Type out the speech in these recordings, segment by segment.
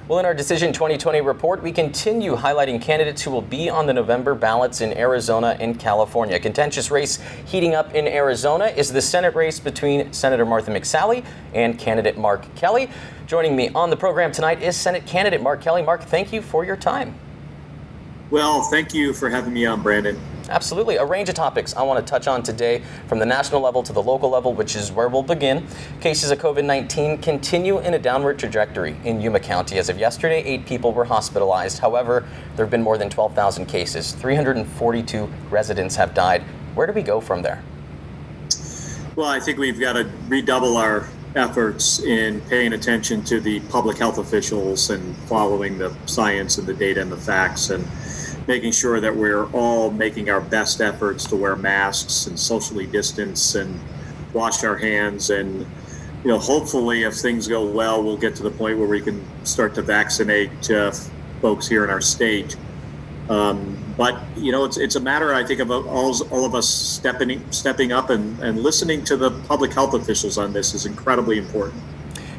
Well, in our Decision 2020 report, we continue highlighting candidates who will be on the November ballots in Arizona and California. A contentious race heating up in Arizona is the Senate race between Senator Martha McSally and candidate Mark Kelly. Joining me on the program tonight is Senate candidate Mark Kelly. Mark, thank you for your time. Well, thank you for having me on, Brandon. Absolutely. A range of topics I want to touch on today, from the national level to the local level, which is where we'll begin. Cases of COVID-19 continue in a downward trajectory in Yuma County. As of yesterday, 8 people were hospitalized. However, there have been more than 12,000 cases. 342 residents have died. Where do we go from there? Well, I think we've got to redouble our efforts in paying attention to the public health officials and following the science and the data and the facts, and making sure that we're all making our best efforts to wear masks and socially distance and wash our hands. And, hopefully if things go well, we'll get to the point where we can start to vaccinate folks here in our state. But it's a matter, I think, of all of us stepping up and listening to the public health officials on this is incredibly important.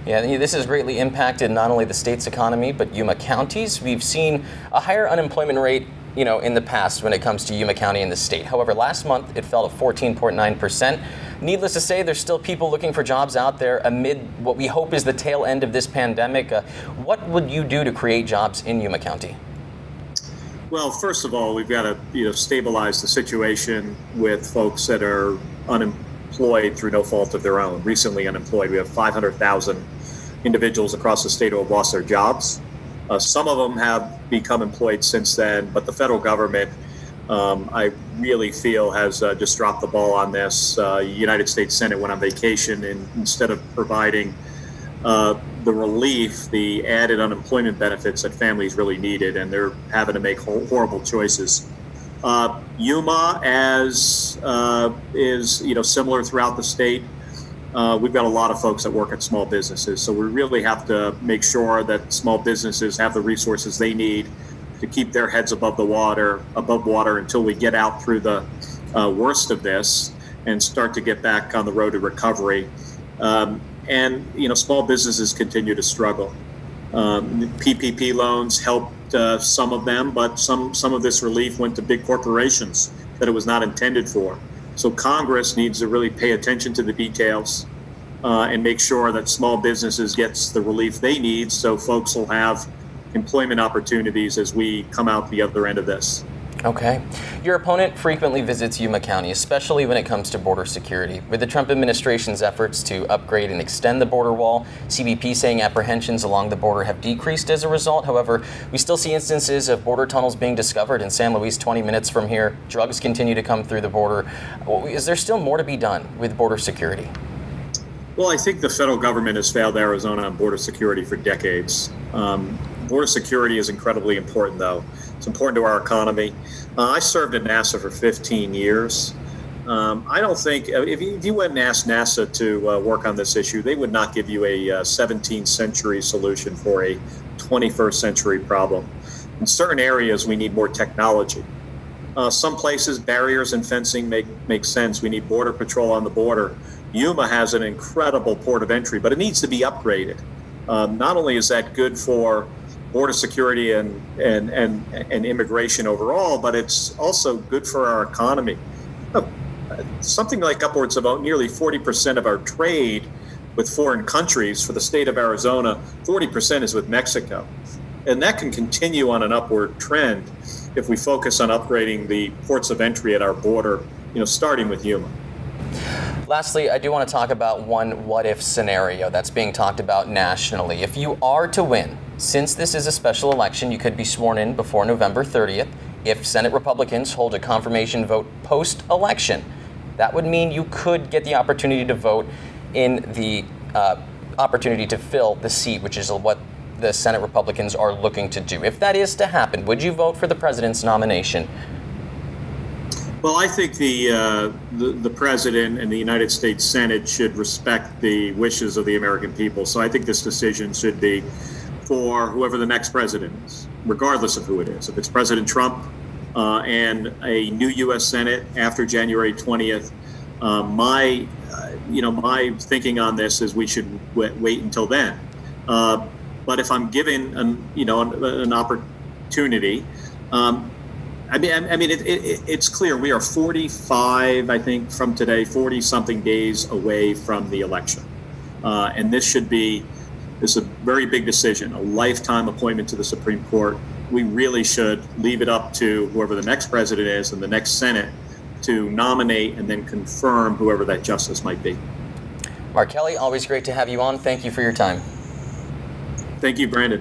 Yeah, this has greatly impacted not only the state's economy, but Yuma County's. We've seen a higher unemployment rate, in the past when it comes to Yuma County and the state. However, last month it fell to 14.9%. Needless to say, there's still people looking for jobs out there amid what we hope is the tail end of this pandemic. What would you do to create jobs in Yuma County? Well, first of all, we've got to stabilize the situation with folks that are unemployed through no fault of their own. Recently unemployed, we have 500,000 individuals across the state who have lost their jobs. Some of them have become employed since then, but the federal government, I really feel, has just dropped the ball on this. United States Senate went on vacation, and instead of providing the relief, the added unemployment benefits that families really needed, and they're having to make horrible choices. Yuma, as is similar throughout the state, we've got a lot of folks that work at small businesses, so we really have to make sure that small businesses have the resources they need to keep their heads above water until we get out through the worst of this and start to get back on the road to recovery. And small businesses continue to struggle. PPP loans helped some of them, but some of this relief went to big corporations that it was not intended for. So Congress needs to really pay attention to the details and make sure that small businesses gets the relief they need, so folks will have employment opportunities as we come out the other end of this. Okay. Your opponent frequently visits Yuma County, especially when it comes to border security. With the Trump administration's efforts to upgrade and extend the border wall, CBP saying apprehensions along the border have decreased as a result. However, we still see instances of border tunnels being discovered in San Luis 20 minutes from here. Drugs continue to come through the border. Is there still more to be done with border security? Well, I think the federal government has failed Arizona on border security for decades. Border security is incredibly important, though. It's important to our economy. I served at NASA for 15 years. I don't think, if you went and asked NASA to work on this issue, they would not give you a 17th century solution for a 21st century problem. In certain areas, we need more technology. Some places, barriers and fencing make sense. We need border patrol on the border. Yuma has an incredible port of entry, but it needs to be upgraded. Not only is that good for border security and immigration overall, but it's also good for our economy. Something like upwards of nearly 40% of our trade with foreign countries for the state of Arizona, 40% is with Mexico. And that can continue on an upward trend if we focus on upgrading the ports of entry at our border, starting with Yuma. Lastly, I do want to talk about one what-if scenario that's being talked about nationally. If you are to win, since this is a special election, you could be sworn in before November 30th. If Senate Republicans hold a confirmation vote post-election, that would mean you could get the opportunity to vote in the opportunity to fill the seat, which is what the Senate Republicans are looking to do. If that is to happen, would you vote for the president's nomination? Well, I think the president and the United States Senate should respect the wishes of the American people. So I think this decision should be for whoever the next president is, regardless of who it is. If it's President Trump and a new U.S. Senate after January 20th, my thinking on this is we should wait until then. But if I'm given an opportunity, it's clear we are 45, I think, from today, 40 something days away from the election, and this is a very big decision, a lifetime appointment to the Supreme Court. We really should leave it up to whoever the next president is and the next Senate to nominate and then confirm whoever that justice might be. Mark Kelly, always great to have you on. Thank you for your time. Thank you, Brandon.